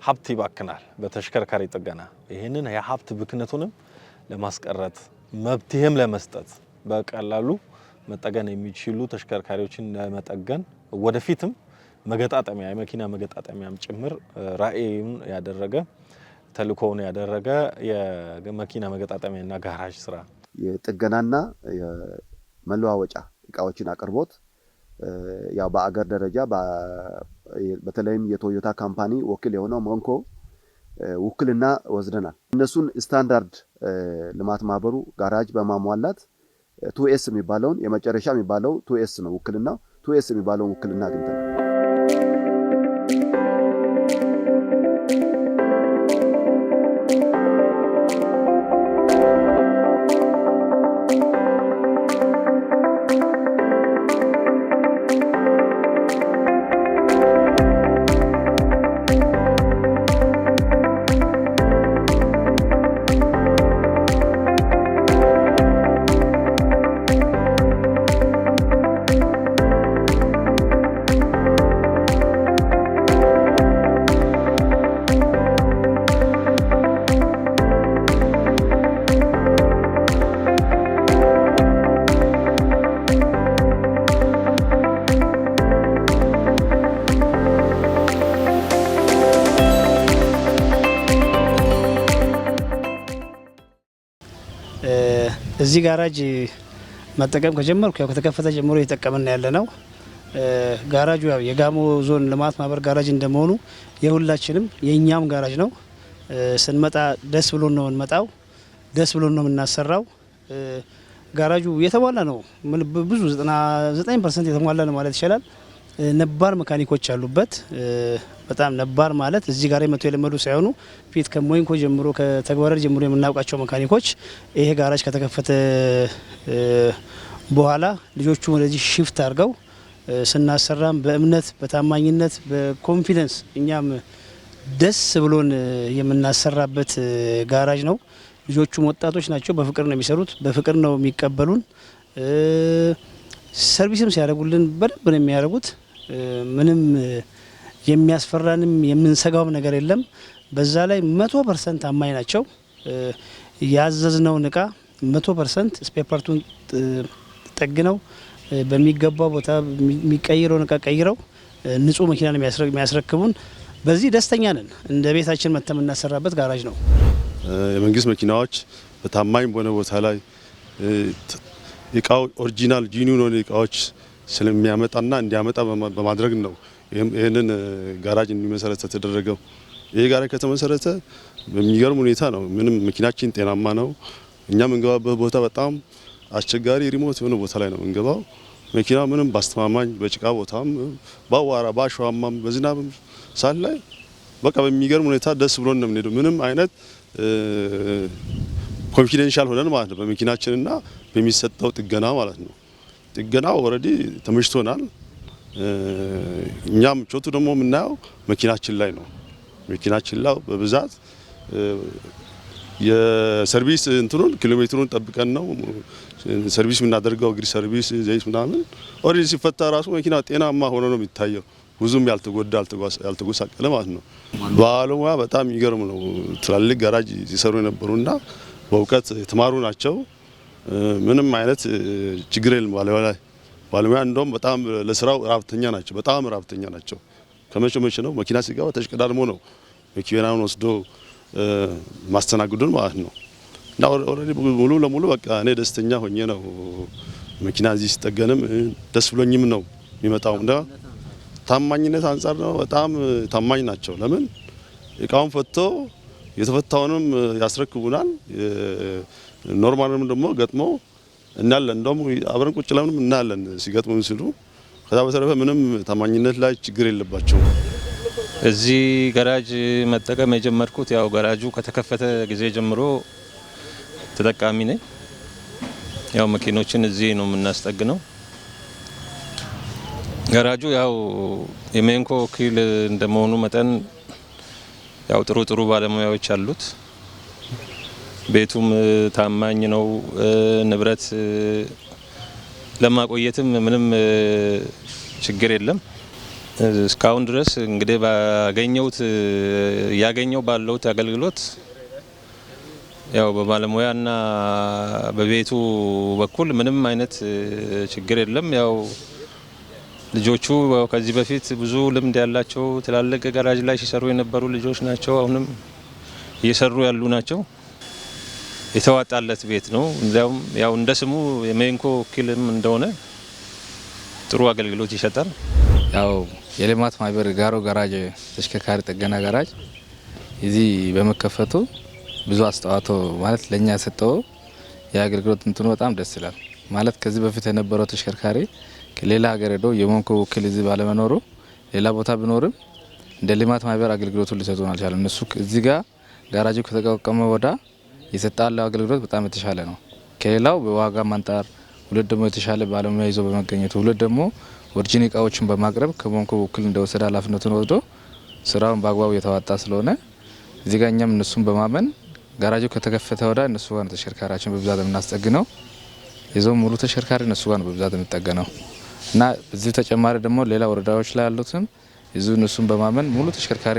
ሀብት ይባክናል በተሽከርካሪ ጥገና። ይሄንን የሀብት ብክነቱንም ለማስቀረት መብትህም ለመስጠት በቀላሉ መጠገን የሚችሉ ተሽከርካሪዎችን ለመጠገን ወደፊትም መገጣጠሚያ የመኪና መገጣጠሚያም ጭምር ራዕዩን ያደረገ ተልእኮውን ያደረገ የመኪና መገጣጠሚያና ጋራጅ ስራ የጥገናና የመለዋወጫ እቃዎችን አቅርቦት ያው በአገር ደረጃ በተለይም የቶዮታ ካምፓኒ ወኪል የሆነው ሞንኮ ውክልና ወስደናል። እነሱን ስታንዳርድ ልማት ማህበሩ ጋራጅ በማሟላት 2S የሚባለውን የመጨረሻ የሚባለው 2S ነው ውክልና 2S የሚባለውን ውክልና አግኝተናል። እዚህ ጋራጅ መጠቀም ከጀመርኩ ያው ከተከፈተ ጀምሮ እየተጠቀምን ያለነው ጋራጁ ያው የጋሞ ዞን ልማት ማህበር ጋራጅ እንደመሆኑ የሁላችንም የኛም ጋራጅ ነው። ስንመጣ ደስ ብሎን ነው እንመጣው፣ ደስ ብሎን ነው የምናሰራው። ጋራጁ የተሟላ ነው። ብዙ 99% የተሟላ ነው ማለት ይችላል። ነባር መካኒኮች አሉበት። በጣም ነባር ማለት እዚህ ጋር መጥቶ የለመዱ ሳይሆኑ ፊት ከሞይንኮ ጀምሮ ከተግባራሪ ጀምሮ የምናውቃቸው መካኒኮች ይሄ ጋራጅ ከተከፈተ በኋላ ልጆቹ ወደዚህ ሽፍት አድርገው ስናሰራም በእምነት በታማኝነት በኮንፊደንስ እኛም ደስ ብሎን የምናሰራበት ጋራጅ ነው። ልጆቹም ወጣቶች ናቸው። በፍቅር ነው የሚሰሩት፣ በፍቅር ነው የሚቀበሉን። ሰርቪስም ሲያደርጉልን በደንብ ነው የሚያደርጉት። ምንም የሚያስፈራንም የምንሰጋው ነገር የለም። በዛ ላይ 100% ታማኝ ናቸው። ያዘዝነውን እቃ 100% ስፔር ፓርቱን ጠግነው በሚገባው ቦታ የሚቀይረውን እቃ ቀይረው ንጹህ መኪና ነው የሚያስረክቡን። በዚህ ደስተኛ ነን። እንደ ቤታችን መተም እናሰራበት ጋራጅ ነው። የመንግስት መኪናዎች በታማኝ በሆነ ቦታ ላይ እቃው ኦሪጂናል ጂኒውን እቃዎች ስለሚያመጣና እንዲያመጣ በማድረግ ነው ይሄንን ጋራጅ እንዲመሰረት ተደረገው። ይሄ ጋራጅ ከተመሰረተ በሚገርም ሁኔታ ነው። ምንም መኪናችን ጤናማ ነው። እኛ የምንገባበት ቦታ በጣም አስቸጋሪ ሪሞት የሆነ ቦታ ላይ ነው የምንገባው። መኪና ምንም ባስተማማኝ በጭቃ ቦታም ባዋራ ባሸዋማም በዝናብም ሳል ላይ በቃ በሚገርም ሁኔታ ደስ ብሎን ነው የምንሄደው። ምንም አይነት ኮንፊደንሻል ሆነን ማለት ነው በመኪናችንና በሚሰጠው ጥገና ማለት ነው። ጥገናው ኦሬዲ ተመችቶናል። እኛም ቾቱ ደግሞ የምናየው መኪናችን ላይ ነው። መኪናችን ላይ በብዛት የሰርቪስ እንትኑን ኪሎሜትሩን ጠብቀን ነው ሰርቪስ የምናደርገው። እግሪ ሰርቪስ ዘይት ምናምን ኦሬዲ ሲፈታ ራሱ መኪና ጤናማ ሆኖ ነው የሚታየው። ብዙም ያልተጎዳ ያልተጎሳቀለ ማለት ነው። ባለሙያ በጣም ይገርም ነው። ትላልቅ ጋራጅ ሲሰሩ የነበሩና በእውቀት የተማሩ ናቸው። ምንም አይነት ችግር የለም። ባለሙያ እንደውም በጣም ለስራው ራብተኛ ናቸው። በጣም ራብተኛ ናቸው። ከመቼ ነው መኪና ሲገባ ተሽቀዳድሞ ነው መኪናውን ወስዶ ማስተናገዱን ማለት ነው። እና ኦሬዲ ሙሉ ለሙሉ በቃ እኔ ደስተኛ ሆኜ ነው መኪና እዚህ ሲጠገንም ደስ ብሎኝም ነው የሚመጣው። እንደ ታማኝነት አንፃር ነው። በጣም ታማኝ ናቸው። ለምን እቃውን ፈቶ የተፈታውንም ያስረክቡናል። ኖርማልንም ደግሞ ገጥሞ እናለን። እንደውም አብረን ቁጭ ለምንም እናለን ሲገጥሙ ሲሉ። ከዛ በተረፈ ምንም ታማኝነት ላይ ችግር የለባቸው። እዚህ ጋራጅ መጠቀም የጀመርኩት ያው ጋራጁ ከተከፈተ ጊዜ ጀምሮ ተጠቃሚ ነኝ። ያው መኪኖችን እዚህ ነው የምናስጠግነው። ጋራጁ ያው የሜንኮ ወኪል እንደመሆኑ መጠን ያው ጥሩ ባለሙያዎች አሉት። ቤቱም ታማኝ ነው። ንብረት ለማቆየትም ምንም ችግር የለም። እስካሁን ድረስ እንግዲህ ያገኘው ባለውት አገልግሎት ያው በባለሙያና በቤቱ በኩል ምንም አይነት ችግር የለም። ያው ልጆቹ ከዚህ በፊት ብዙ ልምድ ያላቸው ትላልቅ ጋራጅ ላይ ሲሰሩ የነበሩ ልጆች ናቸው። አሁንም እየሰሩ ያሉ ናቸው። የተዋጣለት ቤት ነው። እንዲያውም ያው እንደ ስሙ የሜንኮ ወኪልም እንደሆነ ጥሩ አገልግሎት ይሰጣል። ያው የልማት ማህበር ጋሮ ጋራጅ ተሽከርካሪ ጥገና ጋራጅ እዚህ በመከፈቱ ብዙ አስተዋጽኦ ማለት ለኛ የሰጠው የአገልግሎት እንትኑ በጣም ደስ ይላል። ማለት ከዚህ በፊት የነበረው ተሽከርካሪ ከሌላ ሀገር ሄዶ የሜንኮ ወኪል እዚህ ባለመኖሩ ሌላ ቦታ ቢኖርም እንደ ልማት ማህበር አገልግሎቱን ሊሰጡን አልቻለም። እነሱ እዚህ ጋር ጋራጁ ከተቋቋመ ወዳ የሰጣለው አገልግሎት በጣም የተሻለ ነው። ከሌላው በዋጋ አንፃር፣ ሁለት ደግሞ የተሻለ ባለሙያ ይዞ በመገኘቱ፣ ሁለት ደግሞ ኦሪጂን እቃዎችን በማቅረብ ከሜንኮ ወኪል እንደወሰደ ኃላፊነቱን ወስዶ ስራውን በአግባቡ የተዋጣ ስለሆነ እዚህ ጋር እኛም እነሱን በማመን ጋራጁ ከተከፈተ ወዳ እነሱ ጋር ተሽከርካሪያችን በብዛት የምናስጠግነው የዞን ሙሉ ተሽከርካሪ እነሱ ጋር በብዛት የሚጠገነው እና እዚህ ተጨማሪ ደግሞ ሌላ ወረዳዎች ላይ ያሉትም እዚሁ እነሱን በማመን ሙሉ ተሽከርካሪ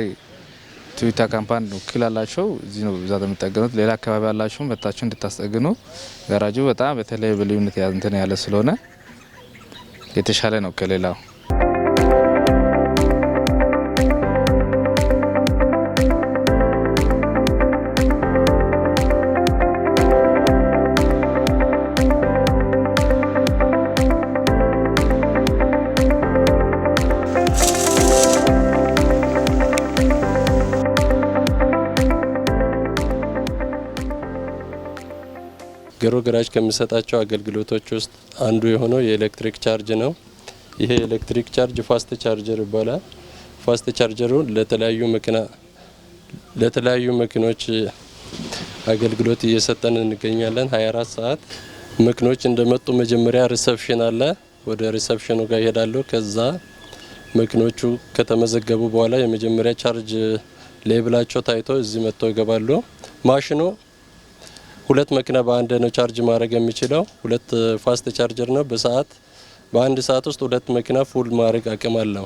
ቶዮታ ካምፓኒ ወኪል አላቸው እዚህ ነው በብዛት የሚጠገኑት። ሌላ አካባቢ ያላችሁ መታችሁ እንድታስጠግኑ ጋራጁ በጣም በተለይ በልዩነት እንትን ያለ ስለሆነ የተሻለ ነው ከሌላው። ጋሮ ጋራጅ ከሚሰጣቸው አገልግሎቶች ውስጥ አንዱ የሆነው የኤሌክትሪክ ቻርጅ ነው። ይሄ ኤሌክትሪክ ቻርጅ ፋስት ቻርጀር ይባላል። ፋስት ቻርጀሩ ለተለያዩ መኪኖች አገልግሎት እየሰጠን እንገኛለን። 24 ሰዓት መኪኖች እንደመጡ መጀመሪያ ሪሰፕሽን አለ። ወደ ሪሰፕሽኑ ጋር ይሄዳሉ። ከዛ መኪኖቹ ከተመዘገቡ በኋላ የመጀመሪያ ቻርጅ ሌብላቸው ታይቶ እዚህ መጥተው ይገባሉ። ማሽኑ ሁለት መኪና በአንድ ነው ቻርጅ ማድረግ የሚችለው። ሁለት ፋስት ቻርጀር ነው። በአንድ ሰዓት ውስጥ ሁለት መኪና ፉል ማድረግ አቅም አለው።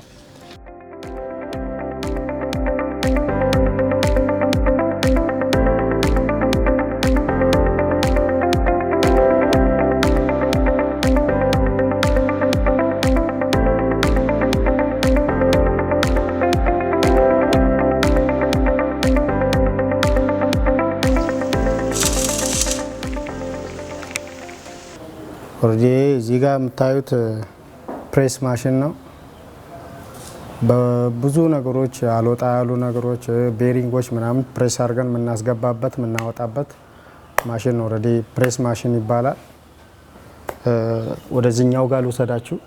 ወርጄ እዚህ ጋር የምታዩት ፕሬስ ማሽን ነው። በብዙ ነገሮች አልወጣ ያሉ ነገሮች ቤሪንጎች ምናምን ፕሬስ አድርገን የምናስገባበት የምናወጣበት ማሽን ነው። ኦልሬዲ ፕሬስ ማሽን ይባላል። ወደዚህኛው ጋር ልውሰዳችሁ።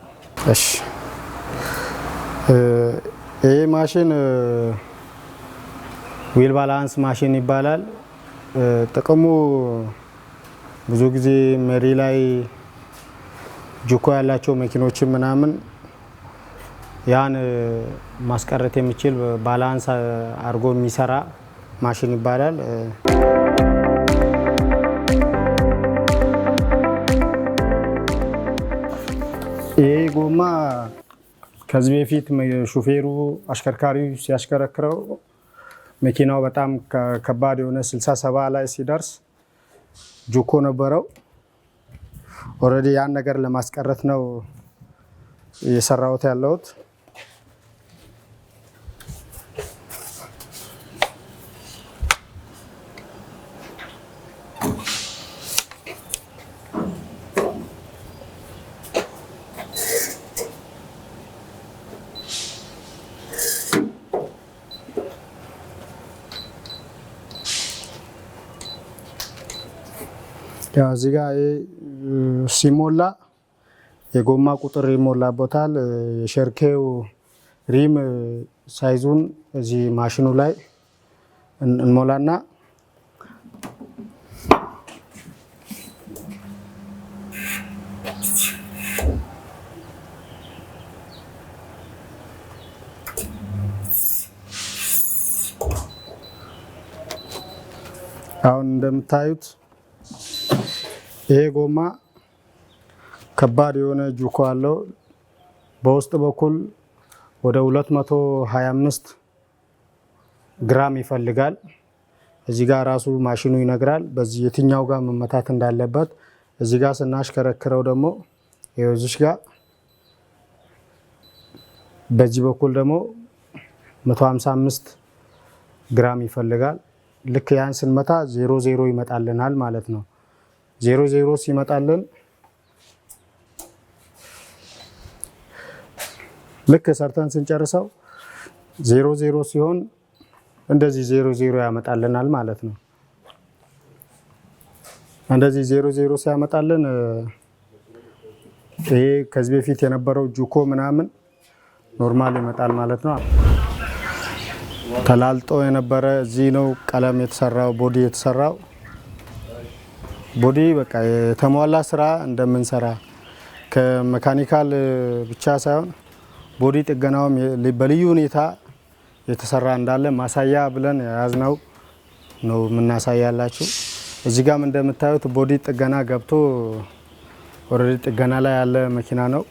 እሺ፣ ይሄ ማሽን ዊል ባላንስ ማሽን ይባላል። ጥቅሙ ብዙ ጊዜ መሪ ላይ ጁኮ ያላቸው መኪኖችን ምናምን ያን ማስቀረት የሚችል ባላንስ አድርጎ የሚሰራ ማሽን ይባላል። ይሄ ጎማ ከዚህ በፊት ሹፌሩ አሽከርካሪው ሲያሽከረክረው መኪናው በጣም ከባድ የሆነ 60-70 ላይ ሲደርስ ጁኮ ነበረው። ኦልሬዲ ያን ነገር ለማስቀረት ነው እየሰራሁት ያለሁት። ያው እዚህ ጋር ሲሞላ የጎማ ቁጥር ይሞላበታል። የሸርኬው ሪም ሳይዙን እዚህ ማሽኑ ላይ እንሞላና አሁን እንደምታዩት ይሄ ጎማ ከባድ የሆነ ጁኮ አለው። በውስጥ በኩል ወደ 225 ግራም ይፈልጋል። እዚህ ጋር ራሱ ማሽኑ ይነግራል በዚህ የትኛው ጋር መመታት እንዳለበት። እዚህ ጋር ስናሽከረክረው ደግሞ እዚህ ጋር በዚህ በኩል ደግሞ 155 ግራም ይፈልጋል። ልክ ያን ስንመታ 00 ይመጣልናል ማለት ነው። 00 ሲመጣልን ልክ ሰርተን ስንጨርሰው 00 ሲሆን እንደዚህ 00 ያመጣልናል ማለት ነው። እንደዚህ 00 ሲያመጣልን ይሄ ከዚህ በፊት የነበረው ጁኮ ምናምን ኖርማል ይመጣል ማለት ነው። ተላልጦ የነበረ እዚህ ነው ቀለም የተሰራው ቦዲ የተሰራው ቦዲ በቃ የተሟላ ስራ እንደምንሰራ ከሜካኒካል ብቻ ሳይሆን ቦዲ ጥገናውም በልዩ ሁኔታ የተሰራ እንዳለ ማሳያ ብለን የያዝነው ነው የምናሳያላችሁ። እዚህ ጋርም እንደምታዩት ቦዲ ጥገና ገብቶ ኦልሬዲ ጥገና ላይ ያለ መኪና ነው።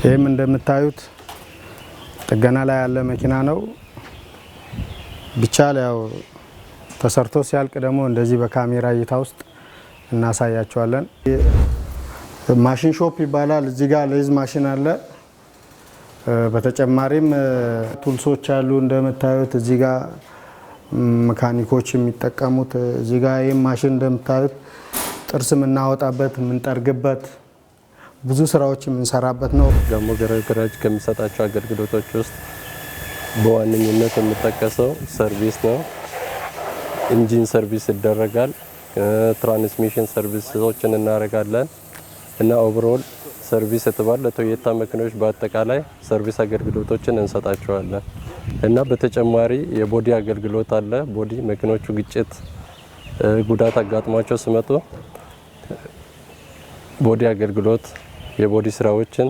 ይህም እንደምታዩት ጥገና ላይ ያለ መኪና ነው። ብቻ ያው ተሰርቶ ሲያልቅ ደግሞ እንደዚህ በካሜራ እይታ ውስጥ እናሳያቸዋለን። ማሽን ሾፕ ይባላል። እዚህ ጋር ሌዝ ማሽን አለ። በተጨማሪም ቱልሶች አሉ እንደምታዩት እዚህ ጋር መካኒኮች የሚጠቀሙት እዚህ ጋር ይህም ማሽን እንደምታዩት ጥርስ የምናወጣበት የምንጠርግበት ብዙ ስራዎች የምንሰራበት ነው። ጋሞ ገራጅ ከሚሰጣቸው አገልግሎቶች ውስጥ በዋነኝነት የሚጠቀሰው ሰርቪስ ነው። ኢንጂን ሰርቪስ ይደረጋል። ትራንስሚሽን ሰርቪሶችን እናደርጋለን እና ኦቨርኦል ሰርቪስ የተባለ ለቶዮታ መኪኖች በአጠቃላይ ሰርቪስ አገልግሎቶችን እንሰጣቸዋለን እና በተጨማሪ የቦዲ አገልግሎት አለ። ቦዲ መኪኖቹ ግጭት ጉዳት አጋጥሟቸው ሲመጡ ቦዲ አገልግሎት የቦዲ ስራዎችን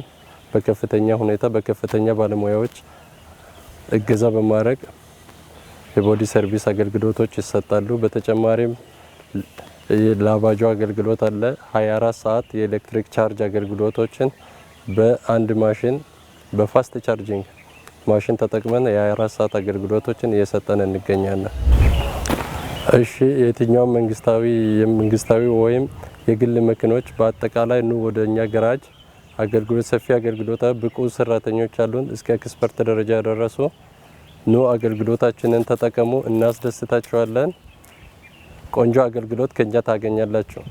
በከፍተኛ ሁኔታ በከፍተኛ ባለሙያዎች እገዛ በማድረግ የቦዲ ሰርቪስ አገልግሎቶች ይሰጣሉ። በተጨማሪም ላባጆ አገልግሎት አለ። 24 ሰዓት የኤሌክትሪክ ቻርጅ አገልግሎቶችን በአንድ ማሽን በፋስት ቻርጂንግ ማሽን ተጠቅመን የ24 ሰዓት አገልግሎቶችን እየሰጠን እንገኛለን። እሺ የትኛው መንግስታዊ ወይም የግል መኪኖች በአጠቃላይ ኑ ወደኛ ገራጅ አገልግሎት ሰፊ አገልግሎት ብቁ ሰራተኞች አሉን እስከ ኤክስፐርት ደረጃ ያደረሱ ኑ አገልግሎታችንን ተጠቀሙ፣ እናስደስታችኋለን። ቆንጆ አገልግሎት ከኛ ታገኛላችሁ።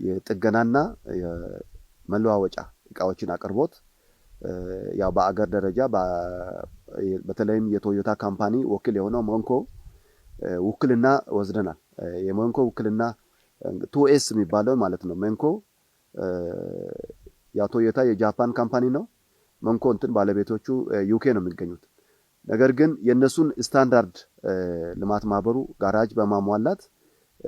የጥገናና የመለዋወጫ እቃዎችን አቅርቦት ያው በአገር ደረጃ በተለይም የቶዮታ ካምፓኒ ወኪል የሆነው መንኮ ውክልና ወስደናል። የመንኮ ውክልና 2S የሚባለው ማለት ነው። መንኮ ያ ቶዮታ የጃፓን ካምፓኒ ነው። መንኮ እንትን ባለቤቶቹ ዩኬ ነው የሚገኙት። ነገር ግን የነሱን ስታንዳርድ ልማት ማህበሩ ጋራጅ በማሟላት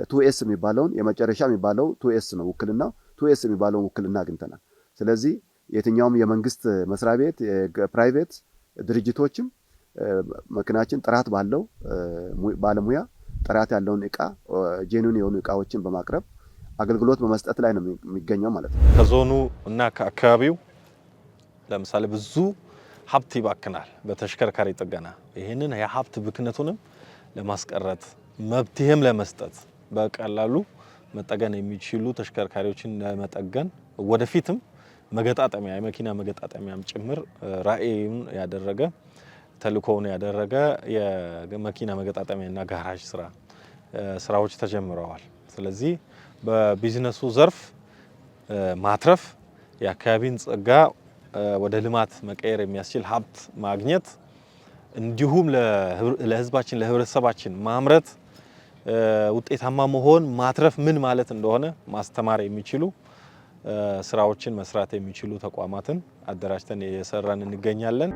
2S የሚባለውን የመጨረሻ የሚባለው 2S ነው ውክልና 2S የሚባለውን ውክልና አግኝተናል። ስለዚህ የትኛውም የመንግስት መስሪያ ቤት የፕራይቬት ድርጅቶችም መኪናችን ጥራት ባለው ባለሙያ ጥራት ያለውን እቃ ጄኑን የሆኑ እቃዎችን በማቅረብ አገልግሎት በመስጠት ላይ ነው የሚገኘው ማለት ነው። ከዞኑ እና ከአካባቢው ለምሳሌ ብዙ ሀብት ይባክናል በተሽከርካሪ ጥገና። ይሄንን የሀብት ብክነቱንም ለማስቀረት መብትህም ለመስጠት በቀላሉ መጠገን የሚችሉ ተሽከርካሪዎችን ለመጠገን ወደፊትም መገጣጠሚያ የመኪና መገጣጠሚያም ጭምር ራዕዩን ያደረገ ተልእኮውን ያደረገ የመኪና መገጣጠሚያና ጋራጅ ስራዎች ተጀምረዋል። ስለዚህ በቢዝነሱ ዘርፍ ማትረፍ የአካባቢን ጸጋ ወደ ልማት መቀየር የሚያስችል ሀብት ማግኘት እንዲሁም ለህዝባችን ለህብረተሰባችን ማምረት ውጤታማ መሆን ማትረፍ ምን ማለት እንደሆነ ማስተማር የሚችሉ ስራዎችን መስራት የሚችሉ ተቋማትን አደራጅተን እየሰራን እንገኛለን።